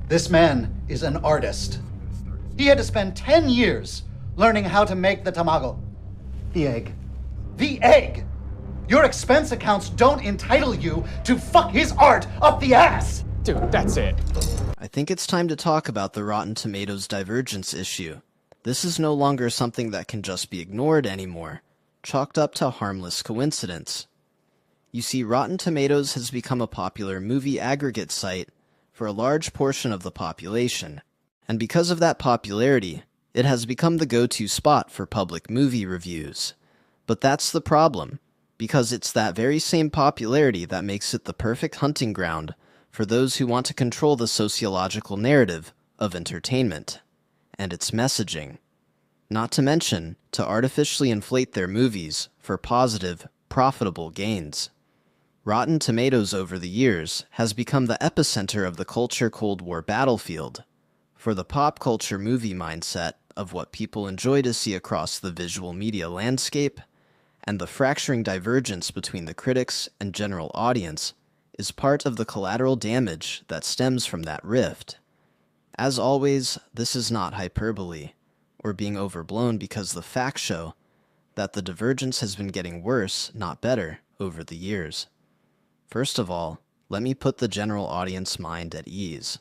This man is an artist. He had to spend 10 years learning how to make the tamago. The egg. The egg! Your expense accounts don't entitle you to fuck his art up the ass! Dude, that's it. I think it's time to talk about the Rotten Tomatoes divergence issue. This is no longer something that can just be ignored anymore, chalked up to harmless coincidence. You see, Rotten Tomatoes has become a popular movie aggregate site for a large portion of the population, and because of that popularity, it has become the go-to spot for public movie reviews. But that's the problem, because it's that very same popularity that makes it the perfect hunting ground for those who want to control the sociological narrative of entertainment and its messaging, not to mention to artificially inflate their movies for positive, profitable gains. Rotten Tomatoes over the years has become the epicenter of the culture Cold War battlefield for the pop culture movie mindset of what people enjoy to see across the visual media landscape, and the fracturing divergence between the critics and general audience is part of the collateral damage that stems from that rift. As always, this is not hyperbole or being overblown, because the facts show that the divergence has been getting worse, not better, over the years. First of all, let me put the general audience mind at ease.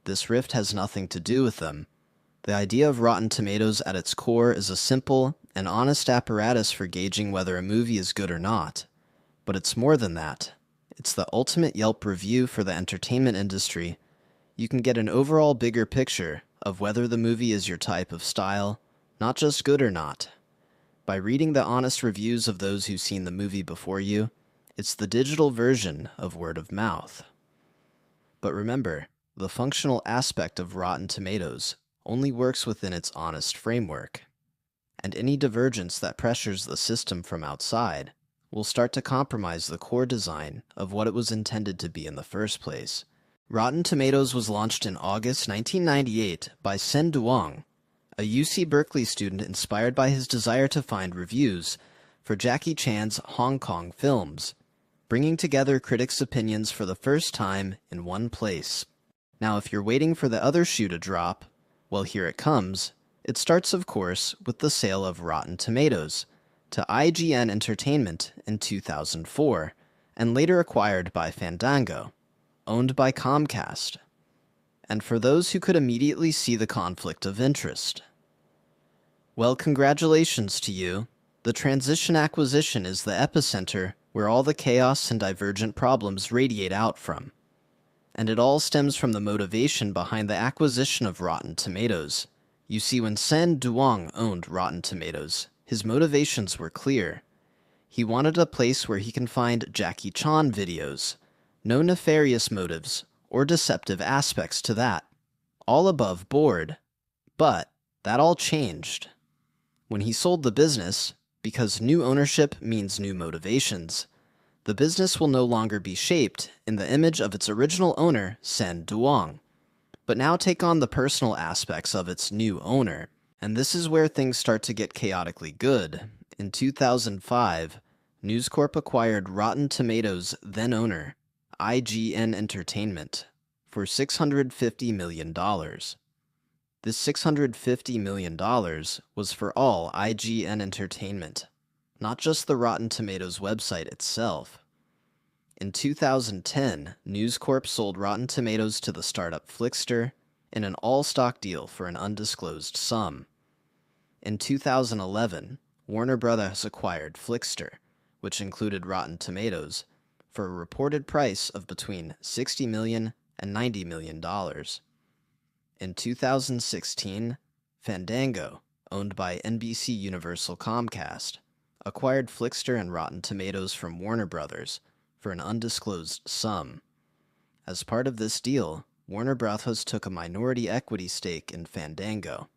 This rift has nothing to do with them. The idea of Rotten Tomatoes at its core is a simple and honest apparatus for gauging whether a movie is good or not. But it's more than that. It's the ultimate Yelp review for the entertainment industry. You can get an overall bigger picture of whether the movie is your type of style, not just good or not. By reading the honest reviews of those who've seen the movie before you, it's the digital version of word of mouth. But remember, the functional aspect of Rotten Tomatoes only works within its honest framework, and any divergence that pressures the system from outside will start to compromise the core design of what it was intended to be in the first place. Rotten Tomatoes was launched in August 1998 by Sen Duong, a UC Berkeley student inspired by his desire to find reviews for Jackie Chan's Hong Kong films, bringing together critics' opinions for the first time in one place. Now, if you're waiting for the other shoe to drop, well, here it comes. It starts, of course, with the sale of Rotten Tomatoes to IGN Entertainment in 2004, and later acquired by Fandango, owned by Comcast. And for those who could immediately see the conflict of interest, well, congratulations to you. The transition acquisition is the epicenter where all the chaos and divergent problems radiate out from. And it all stems from the motivation behind the acquisition of Rotten Tomatoes. You see, when Sen Duong owned Rotten Tomatoes, his motivations were clear. He wanted a place where he can find Jackie Chan videos. No nefarious motives or deceptive aspects to that. All above board. But that all changed when he sold the business, because new ownership means new motivations. The business will no longer be shaped in the image of its original owner, Sen Duong, but now take on the personal aspects of its new owner. And this is where things start to get chaotically good. In 2005, News Corp acquired Rotten Tomatoes' then owner, IGN Entertainment, for $650 million. This $650 million was for all IGN Entertainment, not just the Rotten Tomatoes website itself. In 2010, News Corp sold Rotten Tomatoes to the startup Flixster in an all-stock deal for an undisclosed sum. In 2011, Warner Bros. Acquired Flixster, which included Rotten Tomatoes, for a reported price of between $60 million and $90 million. In 2016, Fandango, owned by NBC Universal Comcast, acquired Flixster and Rotten Tomatoes from Warner Bros. For an undisclosed sum. As part of this deal, Warner Bros. Took a minority equity stake in Fandango.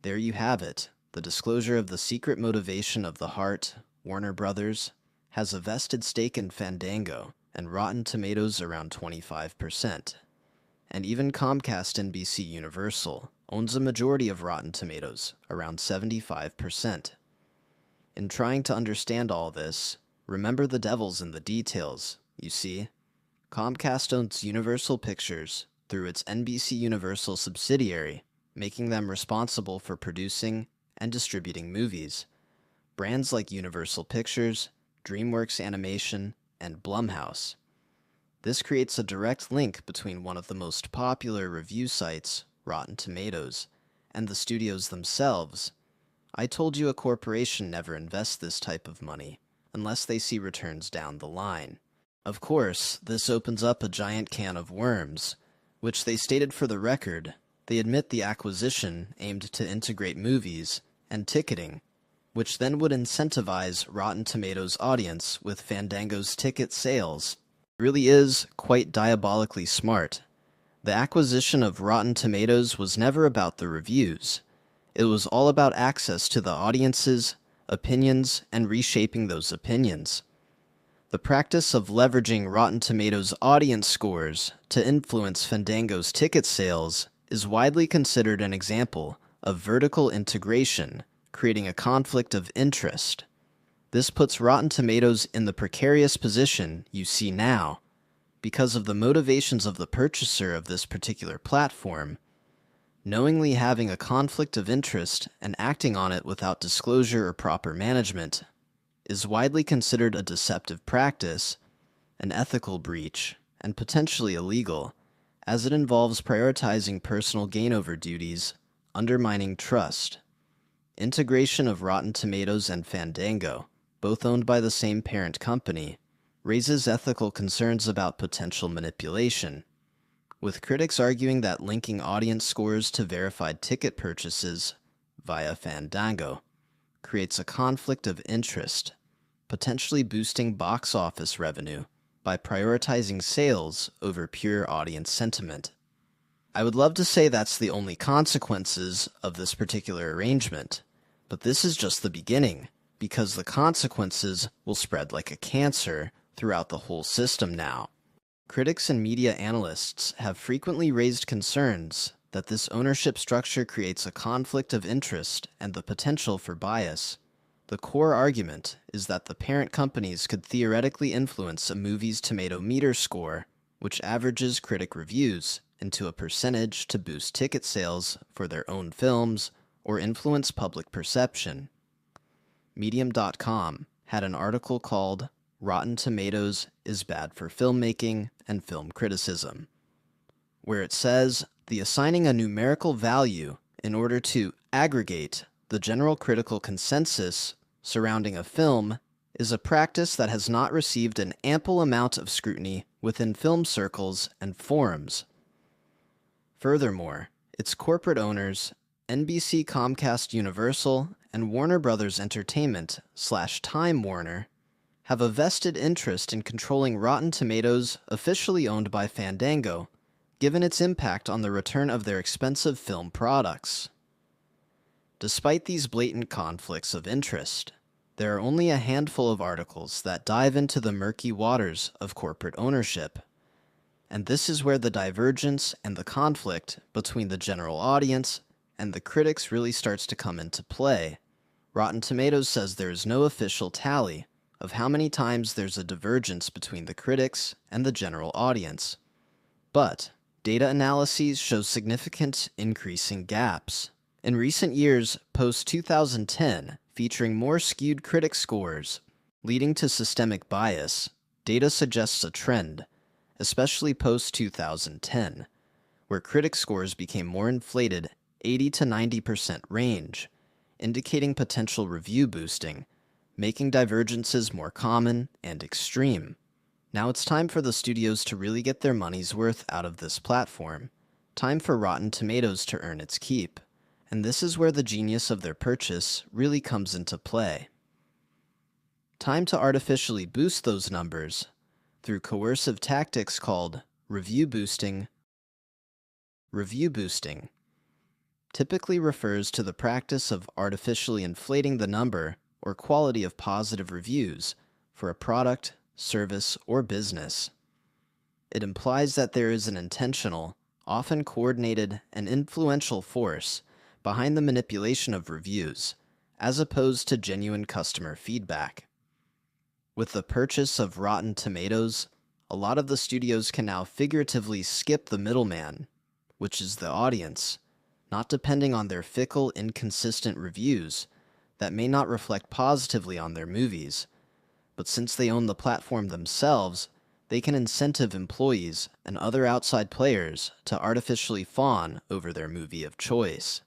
There you have it, the disclosure of the secret motivation of the heart. Warner Bros. Has a vested stake in Fandango, and Rotten Tomatoes around 25%. And even Comcast NBC Universal owns a majority of Rotten Tomatoes, around 75%. In trying to understand all this, remember the devil's in the details, you see. Comcast owns Universal Pictures, through its NBC Universal subsidiary, making them responsible for producing and distributing movies. Brands like Universal Pictures, DreamWorks Animation, and Blumhouse. This creates a direct link between one of the most popular review sites, Rotten Tomatoes, and the studios themselves. I told you a corporation never invests this type of money, unless they see returns down the line. Of course, this opens up a giant can of worms, which they stated for the record. They admit the acquisition aimed to integrate movies and ticketing, which then would incentivize Rotten Tomatoes' audience with Fandango's ticket sales. Really is quite diabolically smart. The acquisition of Rotten Tomatoes was never about the reviews. It was all about access to the audience's opinions and reshaping those opinions. The practice of leveraging Rotten Tomatoes' audience scores to influence Fandango's ticket sales is widely considered an example of vertical integration, creating a conflict of interest. This puts Rotten Tomatoes in the precarious position you see now. Because of the motivations of the purchaser of this particular platform, knowingly having a conflict of interest and acting on it without disclosure or proper management is widely considered a deceptive practice, an ethical breach, and potentially illegal, as it involves prioritizing personal gain over duties, undermining trust. Integration of Rotten Tomatoes and Fandango, both owned by the same parent company, raises ethical concerns about potential manipulation, with critics arguing that linking audience scores to verified ticket purchases via Fandango creates a conflict of interest, potentially boosting box office revenue by prioritizing sales over pure audience sentiment. I would love to say that's the only consequences of this particular arrangement, but this is just the beginning, because the consequences will spread like a cancer throughout the whole system now. Critics and media analysts have frequently raised concerns that this ownership structure creates a conflict of interest and the potential for bias. The core argument is that the parent companies could theoretically influence a movie's tomato meter score, which averages critic reviews, into a percentage to boost ticket sales for their own films or influence public perception. Medium.com had an article called Rotten Tomatoes is Bad for Filmmaking and Film Criticism, where it says the assigning a numerical value in order to aggregate the general critical consensus surrounding a film is a practice that has not received an ample amount of scrutiny within film circles and forums. Furthermore, its corporate owners, NBC, Comcast, Universal, and Warner Brothers Entertainment / Time Warner, have a vested interest in controlling Rotten Tomatoes, officially owned by Fandango, given its impact on the return of their expensive film products. Despite these blatant conflicts of interest, there are only a handful of articles that dive into the murky waters of corporate ownership, and this is where the divergence and the conflict between the general audience and the critics really starts to come into play. Rotten Tomatoes says there is no official tally of how many times there's a divergence between the critics and the general audience, but data analyses show significant increasing gaps. In recent years, post-2010, featuring more skewed critic scores, leading to systemic bias, data suggests a trend, especially post-2010, where critic scores became more inflated 80 to 90% range, indicating potential review boosting, making divergences more common and extreme. Now it's time for the studios to really get their money's worth out of this platform. Time for Rotten Tomatoes to earn its keep. And this is where the genius of their purchase really comes into play. Time to artificially boost those numbers through coercive tactics called review boosting. Review boosting typically refers to the practice of artificially inflating the number or quality of positive reviews for a product, service, or business. It implies that there is an intentional, often coordinated, and influential force behind the manipulation of reviews, as opposed to genuine customer feedback. With the purchase of Rotten Tomatoes, a lot of the studios can now figuratively skip the middleman, which is the audience, not depending on their fickle, inconsistent reviews that may not reflect positively on their movies, but since they own the platform themselves, they can incentive employees and other outside players to artificially fawn over their movie of choice.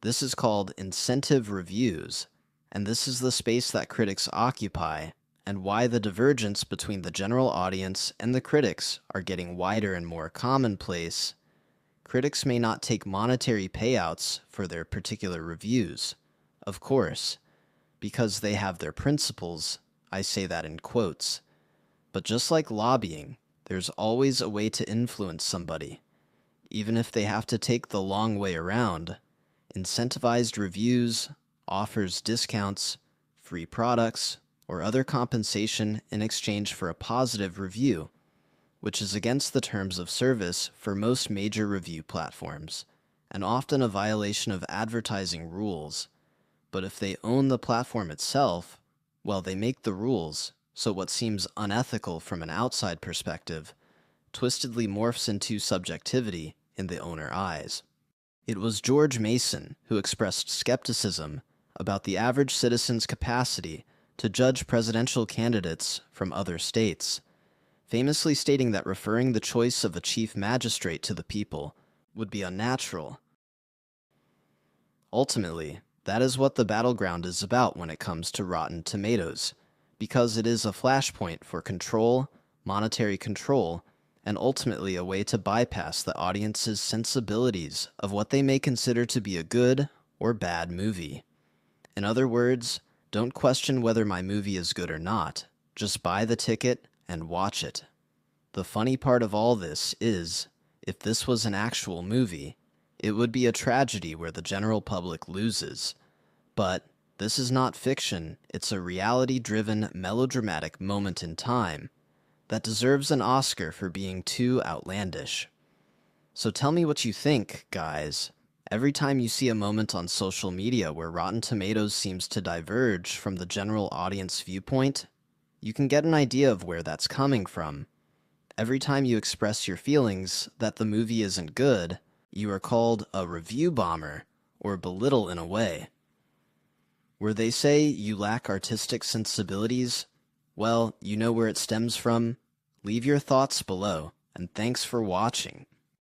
This is called incentive reviews, and this is the space that critics occupy, and why the divergence between the general audience and the critics are getting wider and more commonplace. Critics may not take monetary payouts for their particular reviews, of course, because they have their principles. I say that in quotes. But just like lobbying, there's always a way to influence somebody, even if they have to take the long way around. Incentivized reviews, offers discounts, free products, or other compensation in exchange for a positive review, which is against the terms of service for most major review platforms, and often a violation of advertising rules. But if they own the platform itself, well, they make the rules, so what seems unethical from an outside perspective twistedly morphs into subjectivity in the owner's eyes. It was George Mason who expressed skepticism about the average citizen's capacity to judge presidential candidates from other states, famously stating that referring the choice of a chief magistrate to the people would be unnatural. Ultimately, that is what the battleground is about when it comes to Rotten Tomatoes, because it is a flashpoint for control, monetary control, and ultimately a way to bypass the audience's sensibilities of what they may consider to be a good or bad movie. In other words, don't question whether my movie is good or not, just buy the ticket and watch it. The funny part of all this is, if this was an actual movie, it would be a tragedy where the general public loses. But this is not fiction, it's a reality-driven, melodramatic moment in time that deserves an Oscar for being too outlandish. So tell me what you think, guys. Every time you see a moment on social media where Rotten Tomatoes seems to diverge from the general audience viewpoint, you can get an idea of where that's coming from. Every time you express your feelings that the movie isn't good, you are called a review bomber or belittle in a way. Where they say you lack artistic sensibilities, well, you know where it stems from. Leave your thoughts below, and thanks for watching.